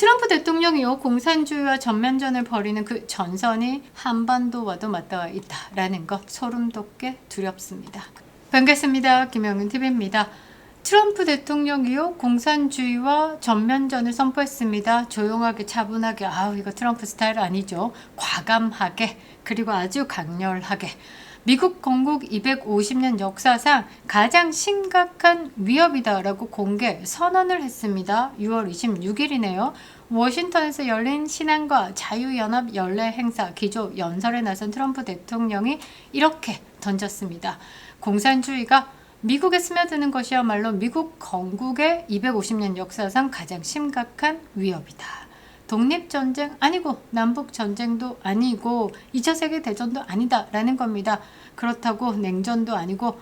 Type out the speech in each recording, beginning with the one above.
트럼프 대통령이요, 공산주의와 전면전을 벌이는 그 전선이 한반도와도 맞닿아 있다라는 것 소름 돋게 두렵습니다. 반갑습니다. 김영은 TV입니다. 트럼프 대통령이요, 공산주의와 전면전을 선포했습니다. 조용하게 차분하게, 이거 트럼프 스타일 아니죠. 과감하게, 그리고 아주 강렬하게. 미국 건국 250년 역사상 가장 심각한 위협이다라고 공개 선언을 했습니다. 6월 26일이네요. 워싱턴에서 열린 신한과 자유연합 연례 행사 기조 연설에 나선 트럼프 대통령이 이렇게 던졌습니다. 공산주의가 미국에 스며드는 것이야말로 미국 건국의 250년 역사상 가장 심각한 위협이다. 독립전쟁 아니고 남북전쟁도 아니고 2차 세계대전도 아니다 라는 겁니다. 그렇다고 냉전도 아니고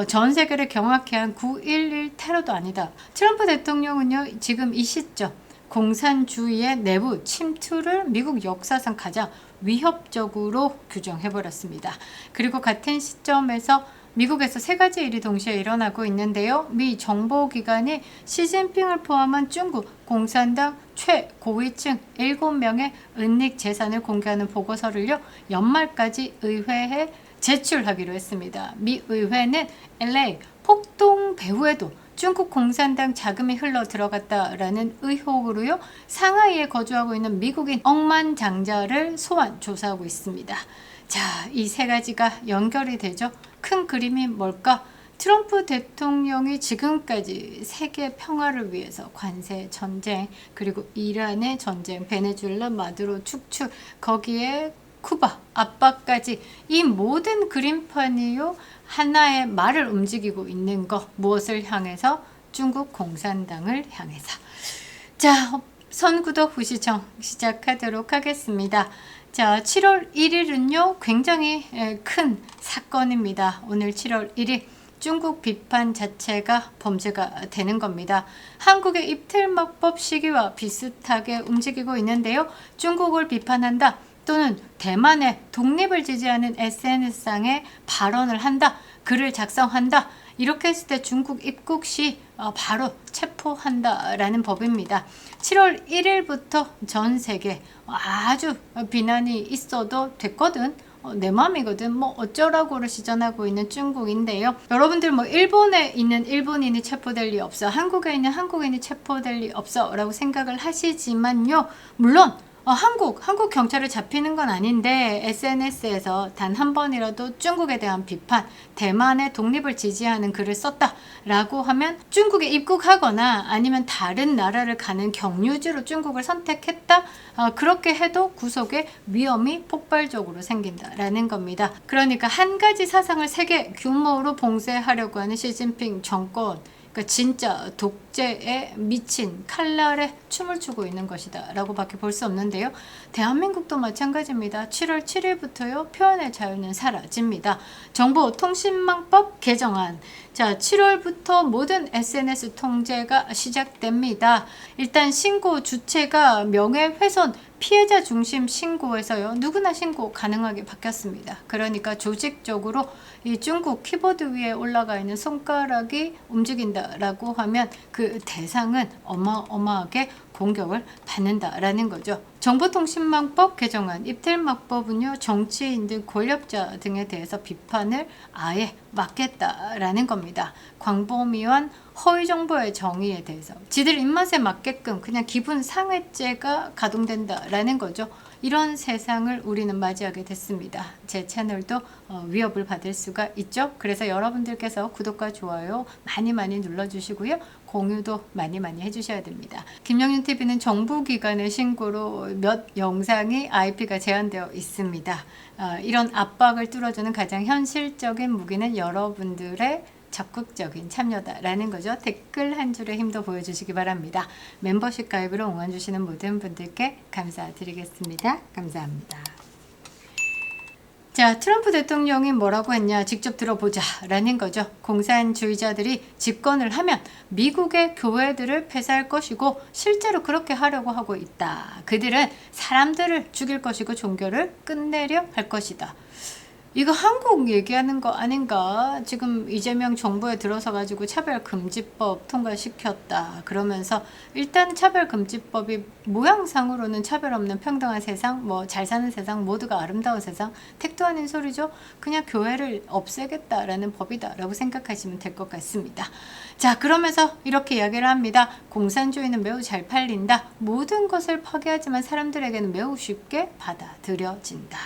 전 세계를 경악해 한 9.11 테러도 아니다. 트럼프 대통령은요, 지금 이 시점 공산주의의 내부 침투를 미국 역사상 가장 위협적으로 규정해버렸습니다. 그리고 같은 시점에서 미국에서 세 가지 일이 동시에 일어나고 있는데요. 미 정보기관이 시진핑을 포함한 중국 공산당 최고위층 7명의 은닉 재산을 공개하는 보고서를요, 연말까지 의회에 제출하기로 했습니다. 미 의회는 LA 폭동 배후에도 중국 공산당 자금이 흘러 들어갔다라는 의혹으로요, 상하이에 거주하고 있는 미국인 억만장자를 소환 조사하고 있습니다. 자, 이 세 가지가 연결이 되죠. 큰 그림이 뭘까? 트럼프 대통령이 지금까지 세계 평화를 위해서 관세 전쟁, 그리고 이란의 전쟁, 베네수엘라 마두로 축출, 거기에 쿠바 압박까지 이 모든 그림판이요, 하나의 말을 움직이고 있는 거, 무엇을 향해서? 중국 공산당을 향해서. 자, 선구독 후시청 시작하도록 하겠습니다. 자, 7월 1일은요, 굉장히 큰 사건입니다. 오늘 7월 1일 중국 비판 자체가 범죄가 되는 겁니다. 한국의 입틀막법 시기와 비슷하게 움직이고 있는데요. 중국을 비판한다, 또는 대만의 독립을 지지하는 SNS상에 발언을 한다, 글을 작성한다, 이렇게 했을 때 중국 입국 시 바로 체포한다라는 법입니다. 7월 1일부터 전 세계 아주 비난이 있어도 됐거든, 내 맘이거든, 뭐 어쩌라고를 시전하고 있는 중국인데요. 여러분들 뭐 일본에 있는 일본인이 체포될 리 없어, 한국에 있는 한국인이 체포될 리 없어 라고 생각을 하시지만요, 물론 한국 경찰을 잡히는 건 아닌데 SNS에서 단 한 번이라도 중국에 대한 비판, 대만의 독립을 지지하는 글을 썼다라고 하면 중국에 입국하거나 아니면 다른 나라를 가는 경유지로 중국을 선택했다, 그렇게 해도 구속의 위험이 폭발적으로 생긴다라는 겁니다. 그러니까 한 가지 사상을 세계 규모로 봉쇄하려고 하는 시진핑 정권, 그러니까 진짜 독재에 미친 칼날에 춤을 추고 있는 것이다 라고 밖에 볼 수 없는데요. 대한민국도 마찬가지입니다. 7월 7일부터요, 표현의 자유는 사라집니다. 정보통신망법 개정안. 자, 7월부터 모든 SNS 통제가 시작됩니다. 일단 신고 주체가 명예훼손 피해자 중심 신고에서요, 누구나 신고 가능하게 바뀌었습니다. 그러니까 조직적으로 이 중국 키보드 위에 올라가 있는 손가락이 움직인다라고 하면 그 대상은 어마어마하게 공격을 받는다라는 거죠. 정보통신망법 개정안, 입틀막법은요, 정치인 등 권력자 등에 대해서 비판을 아예 막겠다라는 겁니다. 광범위한 허위 정보의 정의에 대해서 지들 입맛에 맞게끔 그냥 기분 상해죄가 가동된다라는 거죠. 이런 세상을 우리는 맞이하게 됐습니다. 제 채널도 위협을 받을 수가 있죠. 그래서 여러분들께서 구독과 좋아요 많이 눌러주시고요. 공유도 많이 해주셔야 됩니다. 김영윤 TV는 정부기관의 신고로 몇 영상이 IP가 제한되어 있습니다. 이런 압박을 뚫어주는 가장 현실적인 무기는 여러분들의 적극적인 참여다라는 거죠. 댓글 한 줄의 힘도 보여주시기 바랍니다. 멤버십 가입으로 응원 주시는 모든 분들께 감사드리겠습니다. 감사합니다. 자, 트럼프 대통령이 뭐라고 했냐, 직접 들어보자 라는 거죠. 공산주의자들이 집권을 하면 미국의 교회들을 폐쇄할 것이고 실제로 그렇게 하려고 하고 있다. 그들은 사람들을 죽일 것이고 종교를 끝내려 할 것이다. 이거 한국 얘기하는 거 아닌가? 지금 이재명 정부에 들어서 가지고 차별금지법 통과시켰다. 그러면서 일단 차별금지법이 모양상으로는 차별 없는 평등한 세상, 뭐 잘 사는 세상, 모두가 아름다운 세상, 택도 아닌 소리죠. 그냥 교회를 없애겠다라는 법이다라고 생각하시면 될 것 같습니다. 자, 그러면서 이렇게 이야기를 합니다. 공산주의는 매우 잘 팔린다. 모든 것을 파괴하지만 사람들에게는 매우 쉽게 받아들여진다.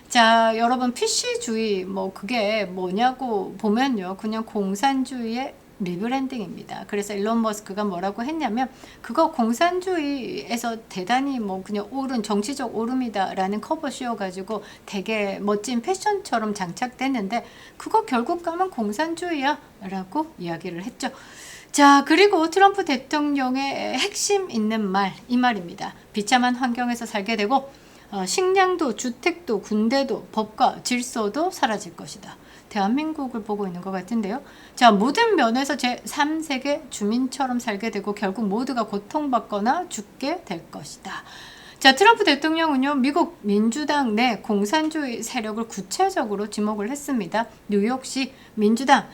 자, 여러분 PC주의 뭐 그게 뭐냐고 보면요. 그냥 공산주의의 리브랜딩입니다. 그래서 일론 머스크가 뭐라고 했냐면 그거 공산주의에서 대단히 뭐 그냥 오른 정치적 오름이다라는 커버 씌워가지고 되게 멋진 패션처럼 장착됐는데 그거 결국 가면 공산주의야 라고 이야기를 했죠. 자, 그리고 트럼프 대통령의 핵심 있는 말, 이 말입니다. 비참한 환경에서 살게 되고 식량도 주택도 군대도 법과 질서도 사라질 것이다. 대한민국을 보고 있는 것 같은데요. 자, 모든 면에서 제3세계 주민처럼 살게 되고 결국 모두가 고통받거나 죽게 될 것이다. 자, 트럼프 대통령은요, 미국 민주당 내 공산주의 세력을 구체적으로 지목을 했습니다. 뉴욕시 민주당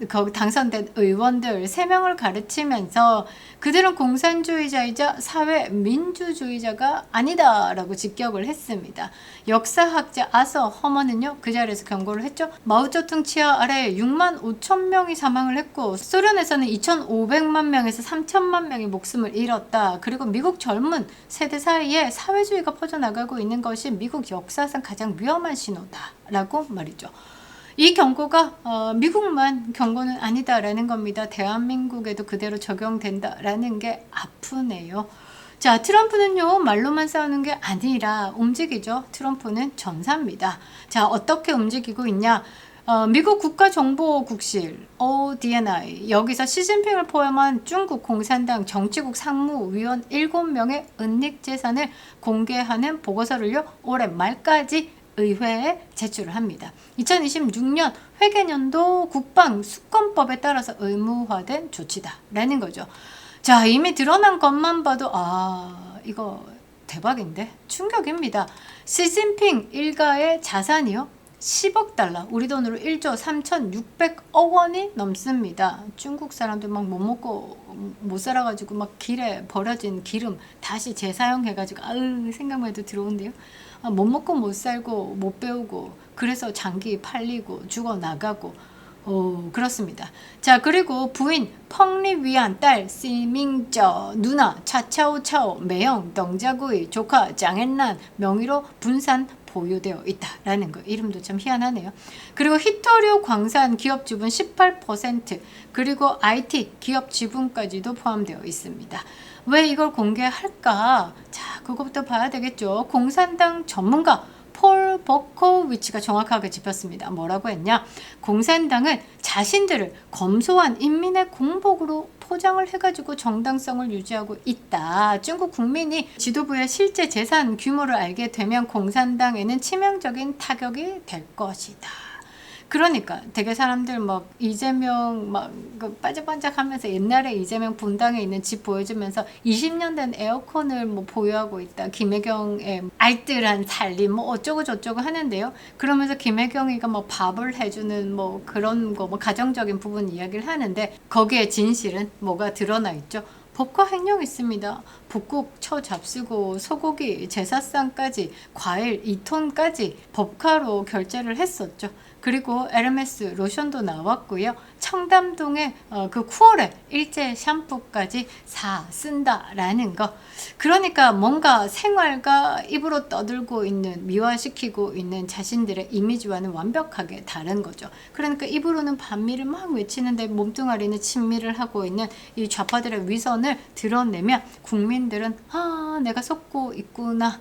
거기 당선된 의원들 3명을 가르치면서 그들은 공산주의자이자 사회민주주의자가 아니다라고 직격을 했습니다. 역사학자 아서 허먼은요, 그 자리에서 경고를 했죠. 마오쩌둥 치하 아래 6만 5천 명이 사망을 했고 소련에서는 2,500만 명에서 3천만 명이 목숨을 잃었다. 그리고 미국 젊은 세대 사이에 사회주의가 퍼져나가고 있는 것이 미국 역사상 가장 위험한 신호다라고 말이죠. 이 경고가 미국만 경고는 아니다라는 겁니다. 대한민국에도 그대로 적용된다라는 게 아프네요. 자, 트럼프는요, 말로만 싸우는 게 아니라 움직이죠. 트럼프는 전사입니다. 자, 어떻게 움직이고 있냐? 미국 국가정보국실 ODNI 여기서 시진핑을 포함한 중국 공산당 정치국 상무위원 7명의 은닉 재산을 공개하는 보고서를요, 올해 말까지 의회에 제출을 합니다. 2026년 회계년도 국방 수권법에 따라서 의무화된 조치다라는 거죠. 자, 이미 드러난 것만 봐도 이거 대박인데 충격입니다. 시진핑 일가의 자산이요 10억 달러, 우리 돈으로 1조 3,600억 원이 넘습니다. 중국 사람들 막 못 먹고 못 살아가지고 막 길에 버려진 기름 다시 재사용해가지고 생각만 해도 들어온대요. 못 먹고 못 살고 못 배우고 그래서 장기 팔리고 죽어나가고 그렇습니다. 자, 그리고 부인 펑리 위안 딸 시밍저 누나 차차오차오 매형 덩자구이 조카 장앤란 명의로 분산 보유되어 있다라는 거. 이름도 참 희한하네요. 그리고 히토류 광산 기업 지분 18% 그리고 IT 기업 지분까지도 포함되어 있습니다. 왜 이걸 공개할까? 자, 그것부터 봐야 되겠죠. 공산당 전문가 폴 버코위치가 정확하게 짚었습니다. 뭐라고 했냐? 공산당은 자신들을 검소한 인민의 공복으로 포장을 해가지고 정당성을 유지하고 있다. 중국 국민이 지도부의 실제 재산 규모를 알게 되면 공산당에는 치명적인 타격이 될 것이다. 그러니까 되게 사람들 막 이재명 막 반짝반짝하면서 옛날에 이재명 분당에 있는 집 보여주면서 20년 된 에어컨을 뭐 보유하고 있다. 김혜경의 알뜰한 살림 뭐 어쩌고 저쩌고 하는데요. 그러면서 김혜경이가 뭐 밥을 해주는 뭐 그런 거 뭐 가정적인 부분 이야기를 하는데 거기에 진실은 뭐가 드러나 있죠. 법과 횡령이 있습니다. 북극 처 잡수고 소고기 제사상까지 과일 2톤까지 법카로 결제를 했었죠. 그리고 에르메스 로션도 나왔고요. 청담동에 그 쿠어레 일제 샴푸까지 쓴다라는 거. 그러니까 뭔가 생활과 입으로 떠들고 있는 미화시키고 있는 자신들의 이미지와는 완벽하게 다른 거죠. 그러니까 입으로는 반미를 막 외치는데 몸뚱아리는 친미를 하고 있는 이 좌파들의 위선을 드러내면 국민들은 내가 속고 있구나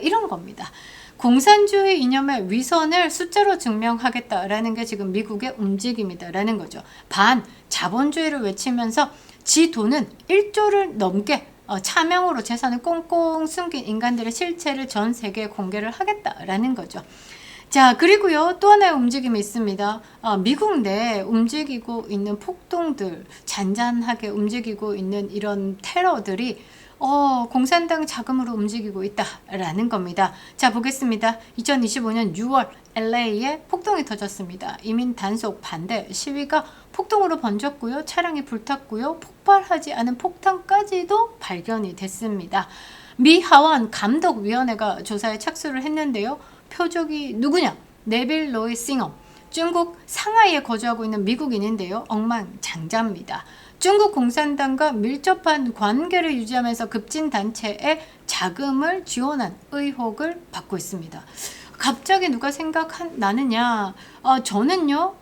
이런 겁니다. 공산주의 이념의 위선을 숫자로 증명하겠다라는 게 지금 미국의 움직임이다라는 거죠. 반 자본주의를 외치면서 지 돈은 1조를 넘게 차명으로 재산을 꽁꽁 숨긴 인간들의 실체를 전 세계에 공개를 하겠다라는 거죠. 자, 그리고요, 또 하나의 움직임이 있습니다. 미국 내에 움직이고 있는 폭동들, 잔잔하게 움직이고 있는 이런 테러들이 공산당 자금으로 움직이고 있다라는 겁니다. 자, 보겠습니다. 2025년 6월 LA에 폭동이 터졌습니다. 이민 단속 반대 시위가 폭동으로 번졌고요. 차량이 불탔고요. 폭발하지 않은 폭탄까지도 발견이 됐습니다. 미 하원 감독위원회가 조사에 착수를 했는데요. 표적이 누구냐? 네빌 로이 싱엄. 중국 상하이에 거주하고 있는 미국인인데요. 억만장자입니다. 중국 공산당과 밀접한 관계를 유지하면서 급진단체에 자금을 지원한 의혹을 받고 있습니다. 갑자기 누가 생각나느냐? 저는요,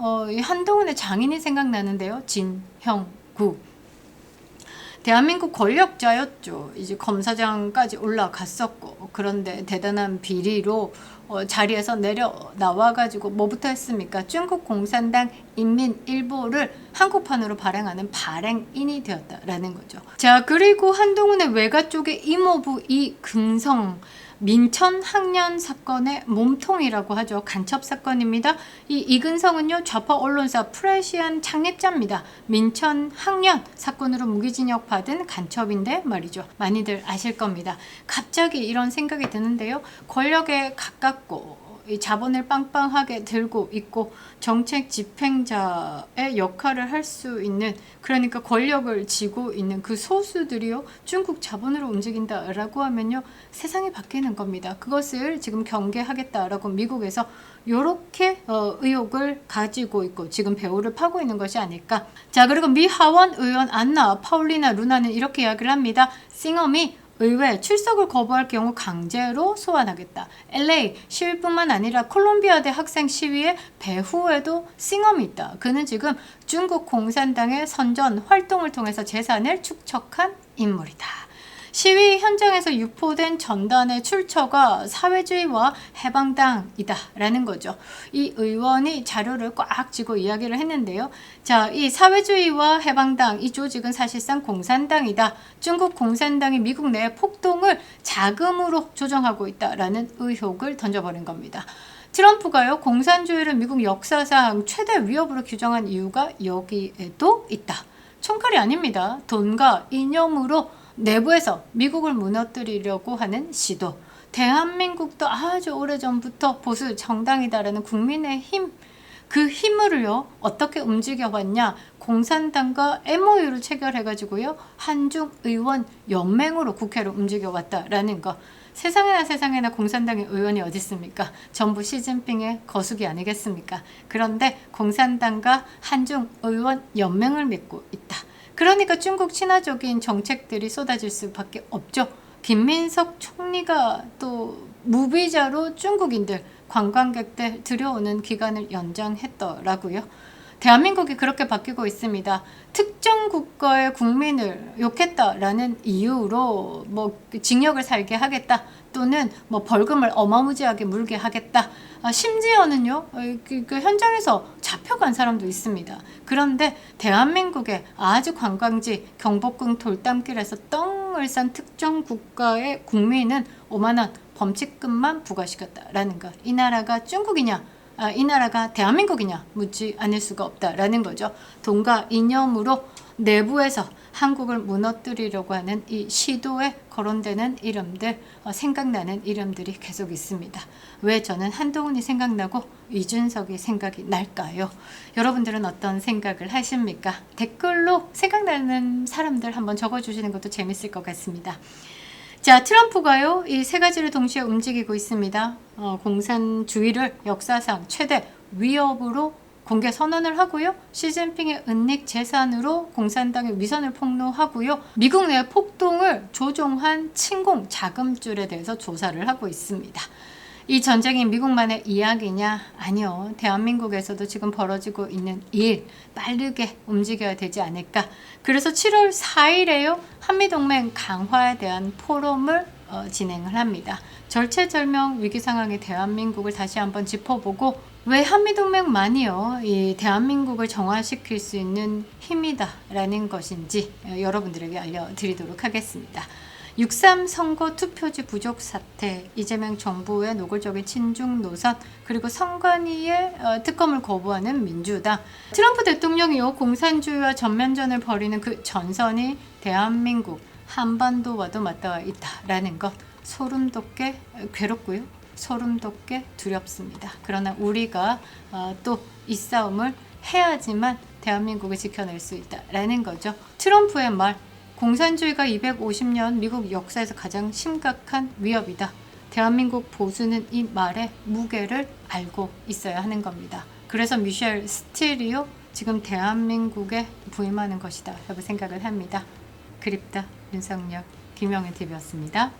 한동훈의 장인이 생각나는데요. 진형구. 대한민국 권력자였죠. 이제 검사장까지 올라갔었고, 그런데 대단한 비리로 자리에서 내려 나와가지고 뭐부터 했습니까? 중국 공산당 인민일보를 한국판으로 발행하는 발행인이 되었다라는 거죠. 자, 그리고 한동훈의 외가 쪽의 이모부 이긍성, 민천 학년 사건의 몸통이라고 하죠. 간첩 사건입니다. 이 이근성은요, 좌파 언론사 프레시안 창립자입니다. 민천 학년 사건으로 무기징역 받은 간첩인데 말이죠. 많이들 아실 겁니다. 갑자기 이런 생각이 드는데요. 권력에 가깝고 이 자본을 빵빵하게 들고 있고 정책 집행자의 역할을 할 수 있는, 그러니까 권력을 쥐고 있는 그 소수들이요, 중국 자본으로 움직인다라고 하면요, 세상이 바뀌는 겁니다. 그것을 지금 경계하겠다라고 미국에서 이렇게 의혹을 가지고 있고 지금 배후를 파고 있는 것이 아닐까. 자, 그리고 미 하원 의원 안나 파울리나 루나는 이렇게 이야기를 합니다. 싱엄이 의회 출석을 거부할 경우 강제로 소환하겠다. LA 시위뿐만 아니라 콜롬비아대 학생 시위의 배후에도 싱엄이 있다. 그는 지금 중국 공산당의 선전 활동을 통해서 재산을 축적한 인물이다. 시위 현장에서 유포된 전단의 출처가 사회주의와 해방당이다 라는 거죠. 이 의원이 자료를 꽉 쥐고 이야기를 했는데요. 자, 이 사회주의와 해방당, 이 조직은 사실상 공산당이다. 중국 공산당이 미국 내 폭동을 자금으로 조정하고 있다라는 의혹을 던져버린 겁니다. 트럼프가요, 공산주의를 미국 역사상 최대 위협으로 규정한 이유가 여기에도 있다. 총칼이 아닙니다. 돈과 이념으로 내부에서 미국을 무너뜨리려고 하는 시도. 대한민국도 아주 오래전부터 보수 정당이다라는 국민의힘, 그 힘을요 어떻게 움직여왔냐? 공산당과 MOU를 체결해가지고요 한중 의원 연맹으로 국회를 움직여왔다라는 거. 세상에나 공산당의 의원이 어디 있습니까? 전부 시진핑의 거수기 아니겠습니까? 그런데 공산당과 한중 의원 연맹을 맺고 있다. 그러니까 중국 친화적인 정책들이 쏟아질 수밖에 없죠. 김민석 총리가 또 무비자로 중국인들, 관광객들 들여오는 기간을 연장했더라고요. 대한민국이 그렇게 바뀌고 있습니다. 특정 국가의 국민을 욕했다라는 이유로 뭐 징역을 살게 하겠다, 또는 뭐 벌금을 어마무지하게 물게 하겠다. 심지어는요, 그 현장에서 잡혀간 사람도 있습니다. 그런데 대한민국의 아주 관광지 경복궁 돌담길에서 똥을 싼 특정 국가의 국민은 5만 원 범칙금만 부과시켰다라는 것. 이 나라가 중국이냐? 이 나라가 대한민국이냐? 묻지 않을 수가 없다라는 거죠. 돈과 이념으로 내부에서 한국을 무너뜨리려고 하는 이 시도에 거론되는 이름들, 생각나는 이름들이 계속 있습니다. 왜 저는 한동훈이 생각나고 이준석이 생각이 날까요? 여러분들은 어떤 생각을 하십니까? 댓글로 생각나는 사람들 한번 적어주시는 것도 재밌을 것 같습니다. 자, 트럼프가요, 이 세 가지를 동시에 움직이고 있습니다. 공산주의를 역사상 최대 위협으로 공개 선언을 하고요. 시진핑의 은닉 재산으로 공산당의 위선을 폭로하고요. 미국 내 폭동을 조종한 친공 자금줄에 대해서 조사를 하고 있습니다. 이 전쟁이 미국만의 이야기냐? 아니요. 대한민국에서도 지금 벌어지고 있는 일, 빠르게 움직여야 되지 않을까. 그래서 7월 4일에요. 한미동맹 강화에 대한 포럼을 진행을 합니다. 절체절명 위기 상황의 대한민국을 다시 한번 짚어보고, 왜 한미동맹만이요 이 대한민국을 정화시킬 수 있는 힘이다라는 것인지 여러분들에게 알려드리도록 하겠습니다. 6.3 선거 투표지 부족 사태, 이재명 정부의 노골적인 친중 노선, 그리고 선관위의 특검을 거부하는 민주당. 트럼프 대통령이요 공산주의와 전면전을 벌이는 그 전선이 대한민국 한반도와도 맞닿아 있다라는 것 소름 돋게 괴롭고요. 소름 돋게 두렵습니다. 그러나 우리가 또 이 싸움을 해야지만 대한민국을 지켜낼 수 있다라는 거죠. 트럼프의 말, 공산주의가 250년 미국 역사에서 가장 심각한 위협이다. 대한민국 보수는 이 말의 무게를 알고 있어야 하는 겁니다. 그래서 미셸 스틸리오 지금 대한민국에 부임하는 것이다 라고 생각을 합니다. 그립다 윤석열 김영애 TV였습니다.